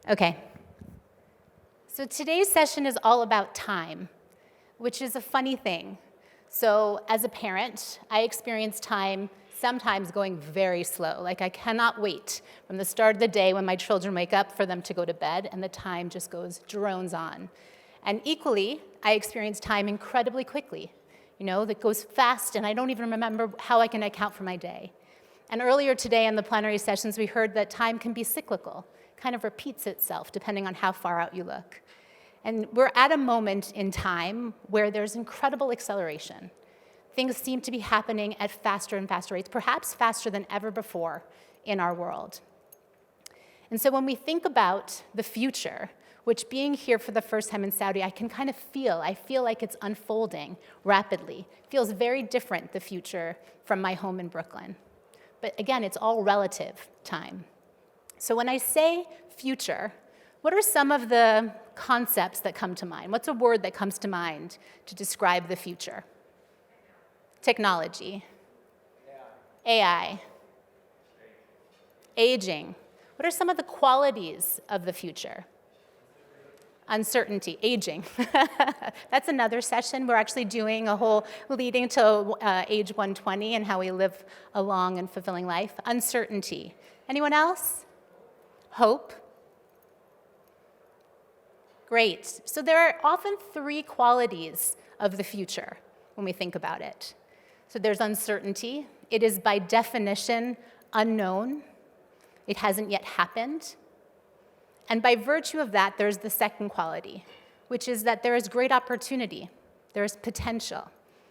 Okay. So today's session is all about time, which is a funny thing. So as a parent, I experience time sometimes going very slow. Like I cannot wait from the start of the day when my children wake up for them to go to bed, and the time just drones on. And equally, I experience time incredibly quickly. That goes fast, and I don't even remember how I can account for my day. And earlier today in the plenary sessions, we heard that time can be cyclical, kind of repeats itself depending on how far out you look. And we're at a moment in time where there's incredible acceleration. Things seem to be happening at faster and faster rates, perhaps faster than ever before in our world. And so when we think about the future, which being here for the first time in Saudi, I can kind of I feel like it's unfolding rapidly. It feels very different, the future, from my home in Brooklyn. But again, it's all relative time. So when I say future, what are some of the concepts that come to mind? What's a word that comes to mind to describe the future? Technology. AI. Aging. What are some of the qualities of the future? Uncertainty, aging. That's another session. We're actually doing a whole leading to age 120 and how we live a long and fulfilling life. Uncertainty. Anyone else? Hope. Great. So there are often three qualities of the future when we think about it. So there's uncertainty. It is by definition unknown. It hasn't yet happened. And by virtue of that, there's the second quality, which is that there is great opportunity. There is potential.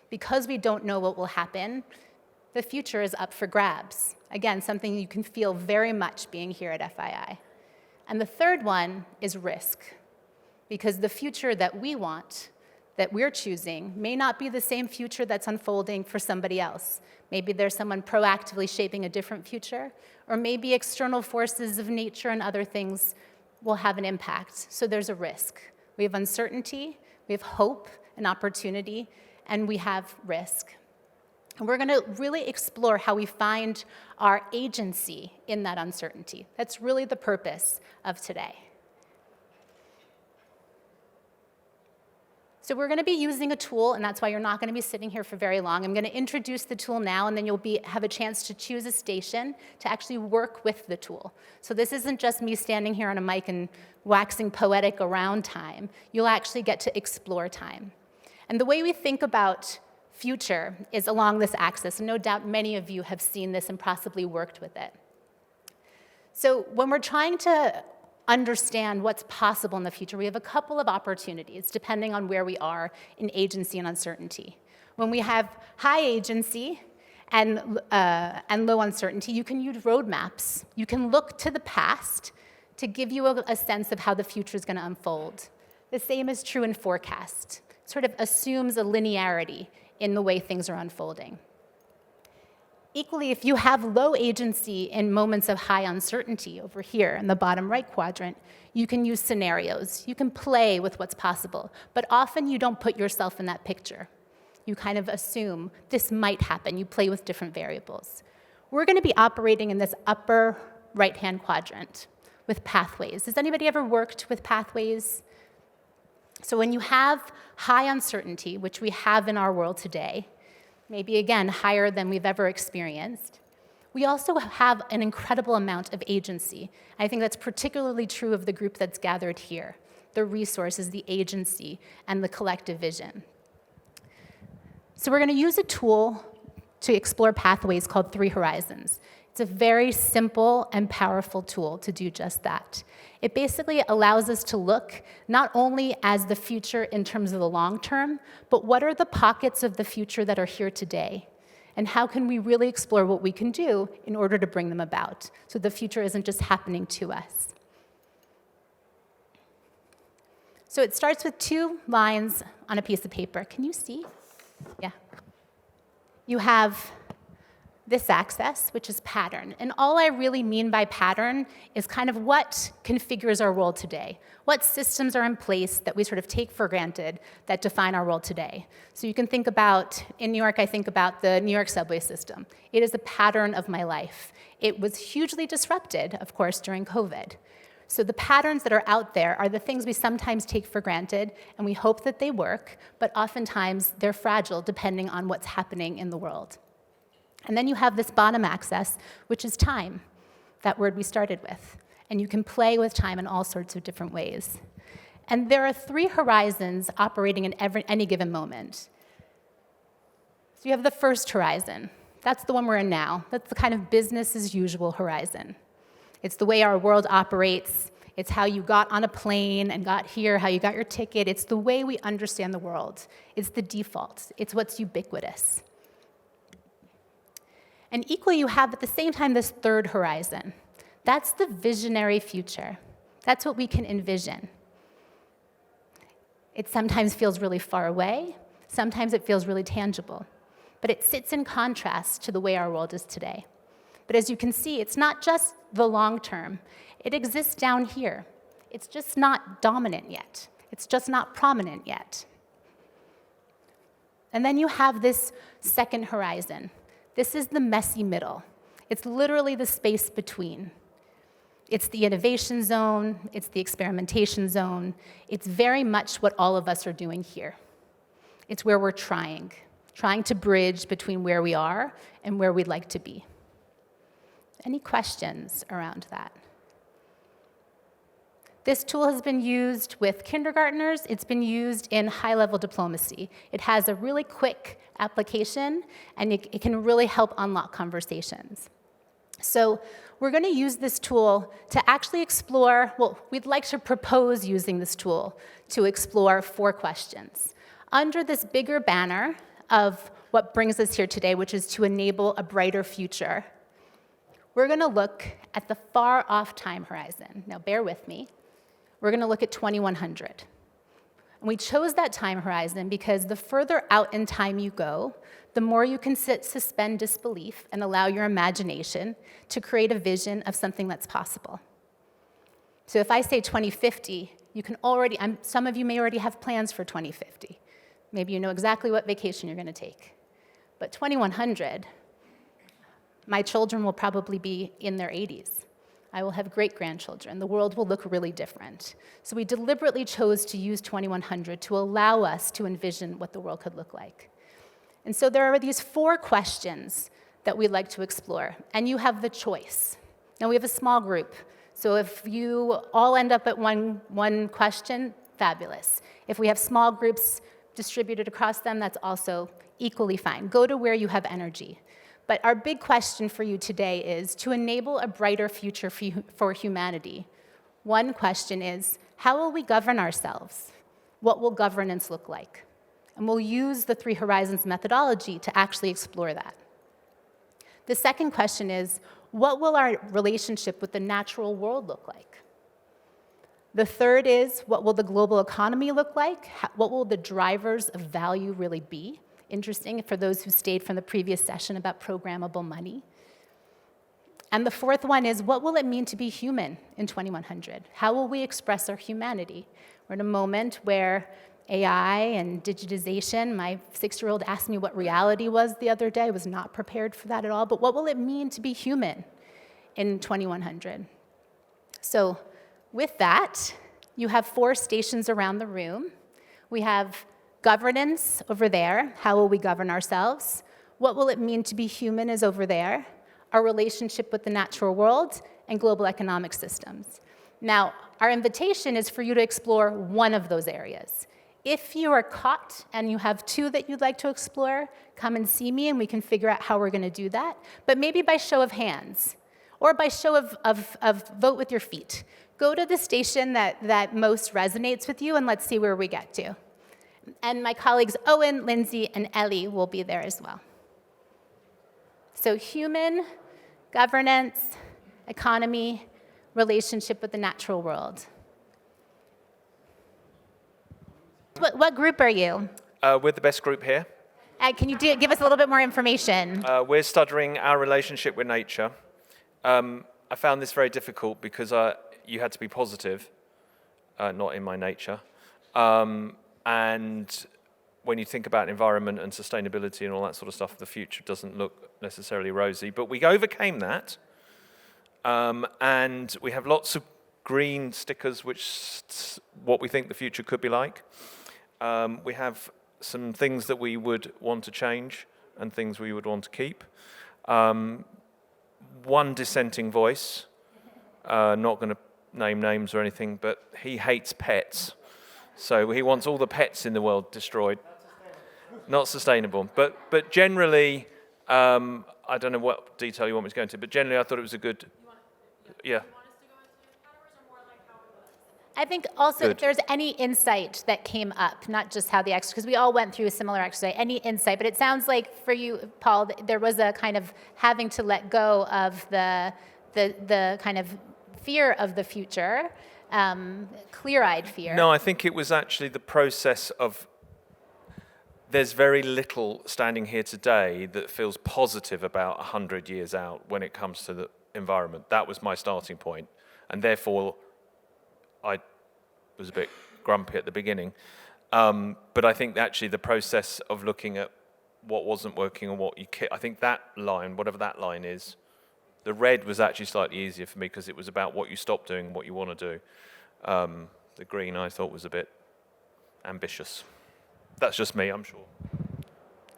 Because we don't know what will happen, the future is up for grabs. Again, something you can feel very much being here at FII. And the third one is risk. Because the future that we want, that we're choosing, may not be the same future that's unfolding for somebody else. Maybe there's someone proactively shaping a different future, or maybe external forces of nature and other things will have an impact. So there's a risk. We have uncertainty, we have hope and opportunity, and we have risk. And we're going to really explore how we find our agency in that uncertainty. That's really the purpose of today. So we're going to be using a tool, and that's why you're not going to be sitting here for very long. I'm going to introduce the tool now, and then you'll have a chance to choose a station to actually work with the tool. So this isn't just me standing here on a mic and waxing poetic around time. You'll actually get to explore time. And the way we think about future is along this axis, and no doubt many of you have seen this and possibly worked with it. So when we're trying to understand what's possible in the future, we have a couple of opportunities depending on where we are in agency and uncertainty. When we have high agency and low uncertainty, you can use roadmaps. You can look to the past to give you a sense of how the future is going to unfold. The same is true in forecast. It sort of assumes a linearity in the way things are unfolding. Equally, if you have low agency in moments of high uncertainty over here in the bottom right quadrant, you can use scenarios. You can play with what's possible, but often you don't put yourself in that picture. You kind of assume this might happen. You play with different variables. We're going to be operating in this upper right-hand quadrant with pathways. Has anybody ever worked with pathways? So when you have high uncertainty, which we have in our world today, maybe again higher than we've ever experienced, we also have an incredible amount of agency. I think that's particularly true of the group that's gathered here, the resources, the agency, and the collective vision. So we're going to use a tool to explore pathways called 3 Horizons. It's a very simple and powerful tool to do just that. It basically allows us to look not only as the future in terms of the long term, but what are the pockets of the future that are here today? And how can we really explore what we can do in order to bring them about, so the future isn't just happening to us. So it starts with 2 lines on a piece of paper. Can you see? Yeah. You have this axis, which is pattern. And all I really mean by pattern is kind of what configures our world today. What systems are in place that we sort of take for granted that define our world today. So you can think about, in New York, I think about the New York subway system. It is a pattern of my life. It was hugely disrupted, of course, during COVID. So the patterns that are out there are the things we sometimes take for granted, and we hope that they work, but oftentimes they're fragile depending on what's happening in the world. And then you have this bottom axis, which is time, that word we started with. And you can play with time in all sorts of different ways. And there are 3 horizons operating in any given moment. So you have the first horizon. That's the one we're in now. That's the kind of business as usual horizon. It's the way our world operates. It's how you got on a plane and got here, how you got your ticket. It's the way we understand the world. It's the default. It's what's ubiquitous. And equally, you have at the same time this third horizon. That's the visionary future. That's what we can envision. It sometimes feels really far away. Sometimes it feels really tangible. But it sits in contrast to the way our world is today. But as you can see, it's not just the long term. It exists down here. It's just not dominant yet. It's just not prominent yet. And then you have this second horizon. This is the messy middle. It's literally the space between. It's the innovation zone. It's the experimentation zone. It's very much what all of us are doing here. It's where we're trying to bridge between where we are and where we'd like to be. Any questions around that? This tool has been used with kindergartners. It's been used in high-level diplomacy. It has a really quick application, and it can really help unlock conversations. So we're going to use this tool to actually explore, well, we'd like to propose using this tool to explore 4 questions. Under this bigger banner of what brings us here today, which is to enable a brighter future, we're going to look at the far-off time horizon. Now, bear with me. We're going to look at 2100. And we chose that time horizon because the further out in time you go, the more you can suspend disbelief and allow your imagination to create a vision of something that's possible. So if I say 2050, you can already, some of you may already have plans for 2050. Maybe you know exactly what vacation you're going to take. But 2100, my children will probably be in their 80s. I will have great-grandchildren. The world will look really different. So we deliberately chose to use 2100 to allow us to envision what the world could look like. And so there are these 4 questions that we'd like to explore, and you have the choice. Now, we have a small group, so if you all end up at one question, fabulous. If we have small groups distributed across them, that's also equally fine. Go to where you have energy. But our big question for you today is to enable a brighter future for humanity. One question is, how will we govern ourselves? What will governance look like? And we'll use the 3 Horizons methodology to actually explore that. The second question is, what will our relationship with the natural world look like? The third is, what will the global economy look like? What will the drivers of value really be? Interesting for those who stayed from the previous session about programmable money. And the fourth one is, what will it mean to be human in 2100? How will we express our humanity? We're in a moment where AI and digitization, my 6-year-old asked me what reality was the other day. I was not prepared for that at all. But what will it mean to be human in 2100? So with that, you have 4 stations around the room. We have governance over there. How will we govern ourselves? What will it mean to be human is over there. Our relationship with the natural world and global economic systems. Now, our invitation is for you to explore one of those areas. If you are caught and you have 2 that you'd like to explore, come and see me and we can figure out how we're going to do that. But maybe by show of hands or by show of vote with your feet. Go to the station that most resonates with you and let's see where we get to. And my colleagues Owen, Lindsay, and Ellie will be there as well. So human, governance, economy, relationship with the natural world. What group are you? We're the best group here. Can you give us a little bit more information? We're studying our relationship with nature. I found this very difficult because you had to be positive, not in my nature. And when you think about environment and sustainability and all that sort of stuff, the future doesn't look necessarily rosy. But we overcame that, and we have lots of green stickers, what we think the future could be like. We have some things that we would want to change and things we would want to keep. One dissenting voice, not going to name names or anything, but he hates pets. So he wants all the pets in the world destroyed. Not sustainable. But generally, I don't know what detail you want me to go into, but generally I thought it was a good, yeah. I think also Good. if there's any insight that came up, not just how the exercise, because we all went through a similar exercise, any insight, but it sounds like for you, Paul, there was a kind of having to let go of the kind of fear of the future, clear-eyed fear. No, I think it was actually the process of, there's very little standing here today that feels positive about 100 years out when it comes to the environment. That was my starting point, and therefore I was a bit grumpy at the beginning. But I think actually the process of looking at what wasn't working and what you I think that line, whatever that line is, the red was actually slightly easier for me because it was about what you stop doing and what you want to do. The green I thought was a bit ambitious. That's just me, I'm sure.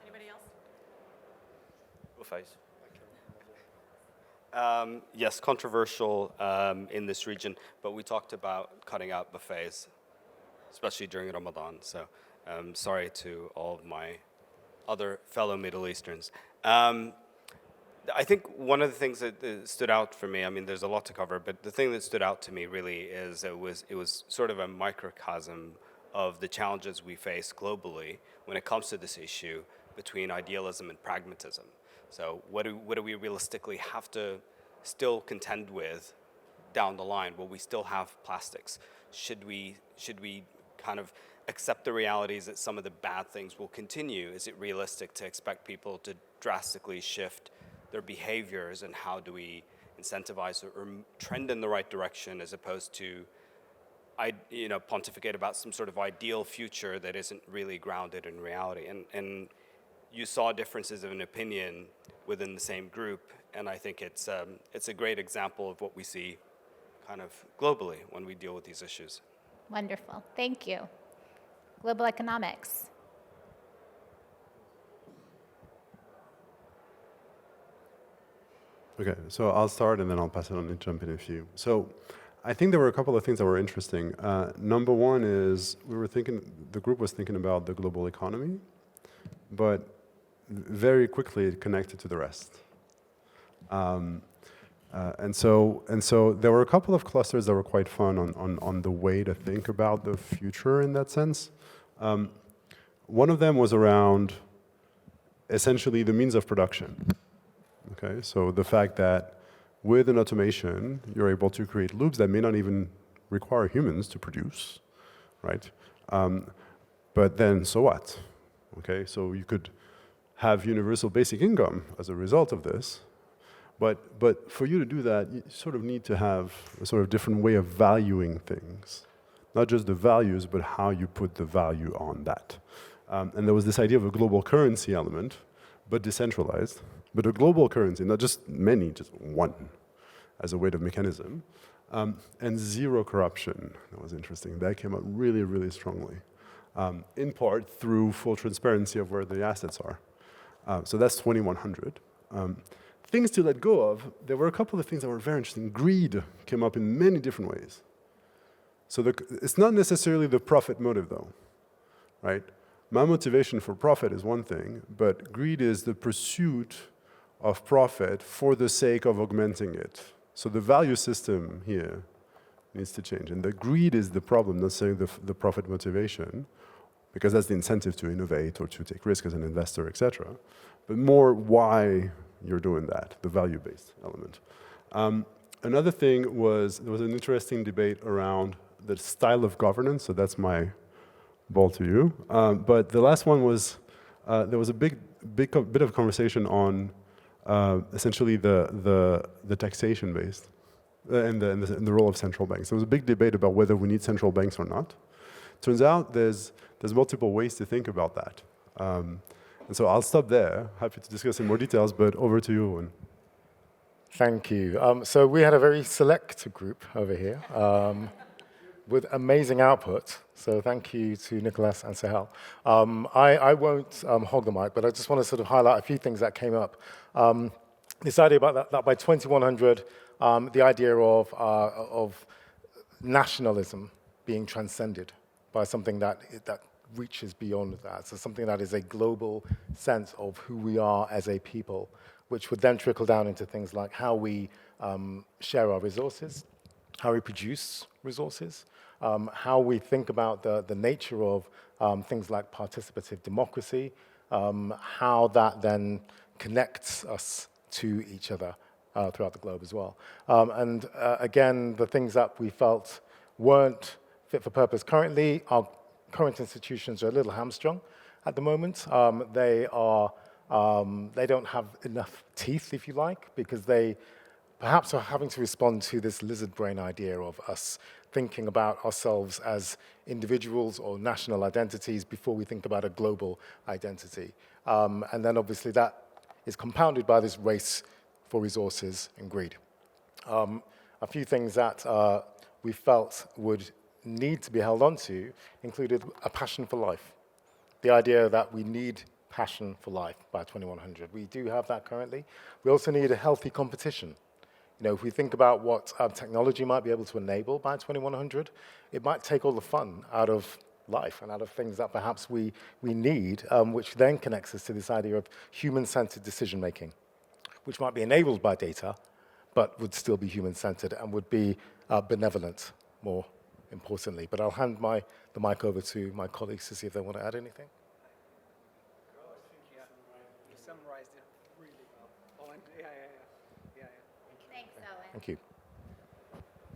Anybody else? Your face. Yes, controversial in this region, but we talked about cutting out buffets, especially during Ramadan. So sorry to all of my other fellow Middle Easterns. I think one of the things that stood out for me, I mean, there's a lot to cover, but the thing that stood out to me really is it was sort of a microcosm of the challenges we face globally when it comes to this issue between idealism and pragmatism. So what do we realistically have to still contend with down the line? Will we still have plastics? Should we kind of accept the realities that some of the bad things will continue? Is it realistic to expect people to drastically shift their behaviors, and how do we incentivize or trend in the right direction as opposed to pontificate about some sort of ideal future that isn't really grounded in reality? And you saw differences of an opinion within the same group, and I think it's a great example of what we see kind of globally when we deal with these issues. Wonderful, thank you. Global economics. Okay, so I'll start and then I'll pass it on and jump in a few. So I think there were a couple of things that were interesting. Number one is the group was thinking about the global economy, but very quickly it connected to the rest. And so there were a couple of clusters that were quite fun on the way to think about the future in that sense. One of them was around essentially the means of production. Okay, so the fact that with an automation, you're able to create loops that may not even require humans to produce, right? But then, so what? Okay, so you could have universal basic income as a result of this, but for you to do that, you sort of need to have a sort of different way of valuing things. Not just the values, but how you put the value on that. And there was this idea of a global currency element, but decentralized. But a global currency, not just many, just one, as a weight of mechanism. And zero corruption, that was interesting. That came out really, really strongly. In part through full transparency of where the assets are. So that's 2100. Things to let go of, there were a couple of things that were very interesting. Greed came up in many different ways. So it's not necessarily the profit motive though, right? My motivation for profit is one thing, but greed is the pursuit of profit for the sake of augmenting it. So the value system here needs to change. And the greed is the problem, not saying the profit motivation, because that's the incentive to innovate or to take risk as an investor, et cetera. But more why you're doing that, the value-based element. Another thing was, there was an interesting debate around the style of governance, so that's my ball to you. But the last one was, there was a bit of conversation on essentially the taxation based and the role of central banks. There was a big debate about whether we need central banks or not. Turns out there's multiple ways to think about that. And so I'll stop there. Happy to discuss in more details, but over to you, Owen. Thank you. So we had a very select group over here with amazing output. So thank you to Nicholas and Sahel. I won't hog the mic, but I just want to sort of highlight a few things that came up. This idea about that by 2100, the idea of nationalism being transcended by something that reaches beyond that. So something that is a global sense of who we are as a people, which would then trickle down into things like how we share our resources, how we produce resources, how we think about the nature of things like participative democracy, how that then connects us to each other throughout the globe as well. And again, the things that we felt weren't fit for purpose currently, our current institutions are a little hamstrung at the moment. They don't have enough teeth, if you like, because they perhaps are having to respond to this lizard brain idea of us thinking about ourselves as individuals or national identities before we think about a global identity. And then obviously that is compounded by this race for resources and greed. A few things that we felt would need to be held on to included a passion for life. The idea that we need passion for life by 2100. We do have that currently. We also need a healthy competition. You know, if we think about what technology might be able to enable by 2100, it might take all the fun out of life and out of things that perhaps we need, which then connects us to this idea of human-centered decision-making, which might be enabled by data, but would still be human-centered and would be benevolent, more importantly. But I'll hand the mic over to my colleagues to see if they want to add anything. You summarized it really well. Yeah. Thanks, Owen. Thank you.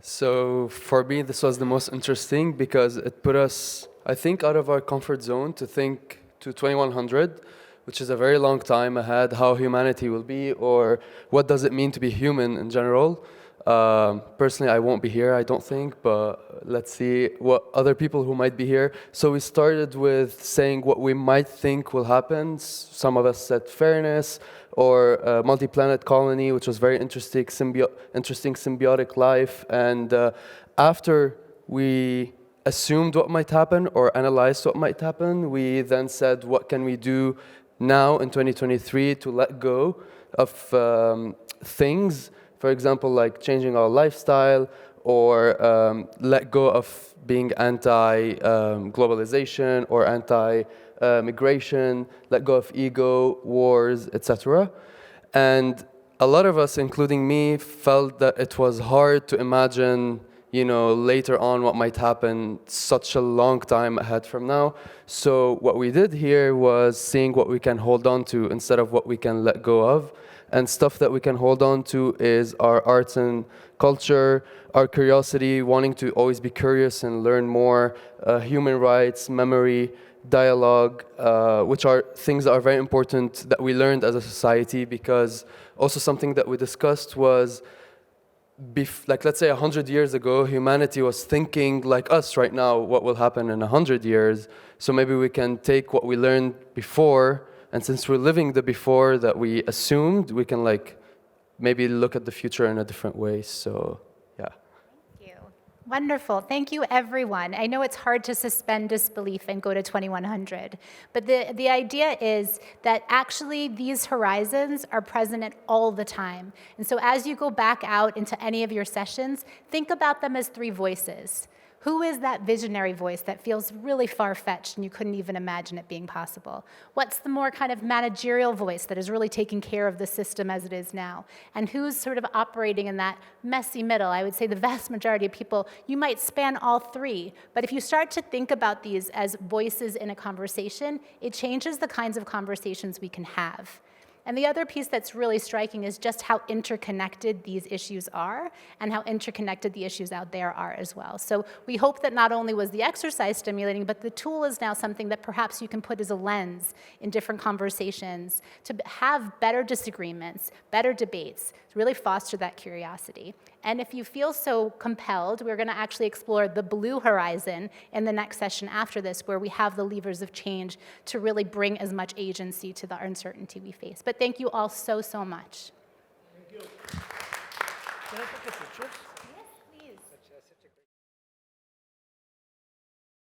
So for me, this was the most interesting because it put us, I think, out of our comfort zone to think to 2100, which is a very long time ahead, how humanity will be, or what does it mean to be human in general. Personally, I won't be here, I don't think, but let's see what other people who might be here. So we started with saying what we might think will happen. Some of us said fairness, or multi-planet colony, which was very interesting, symbiotic life. And after we assumed what might happen or analyzed what might happen, we then said, what can we do now in 2023 to let go of things, for example, like changing our lifestyle, or let go of being anti-globalization or anti-migration, let go of ego, wars, etc. And a lot of us, including me, felt that it was hard to imagine, you know, later on what might happen such a long time ahead from now. So what we did here was seeing what we can hold on to instead of what we can let go of. And stuff that we can hold on to is our arts and culture, our curiosity, wanting to always be curious and learn more, human rights, memory, dialogue, which are things that are very important that we learned as a society, because also something that we discussed was, like, let's say 100 years ago, humanity was thinking like us right now, what will happen in 100 years. So maybe we can take what we learned before, and since we're living the before that we assumed, we can like maybe look at the future in a different way. So, yeah. Thank you. Wonderful. Thank you, everyone. I know it's hard to suspend disbelief and go to 2100, but the idea is that actually these horizons are present all the time. And so as you go back out into any of your sessions, think about them as three voices. Who is that visionary voice that feels really far-fetched and you couldn't even imagine it being possible? What's the more kind of managerial voice that is really taking care of the system as it is now? And who's sort of operating in that messy middle? I would say the vast majority of people, you might span all three, but if you start to think about these as voices in a conversation, it changes the kinds of conversations we can have. And the other piece that's really striking is just how interconnected these issues are and how interconnected the issues out there are as well. So we hope that not only was the exercise stimulating, but the tool is now something that perhaps you can put as a lens in different conversations to have better disagreements, better debates, to really foster that curiosity. And if you feel so compelled, we're going to actually explore the blue horizon in the next session after this, where we have the levers of change to really bring as much agency to the uncertainty we face. But thank you all so, so much. Thank you. Can I take a picture?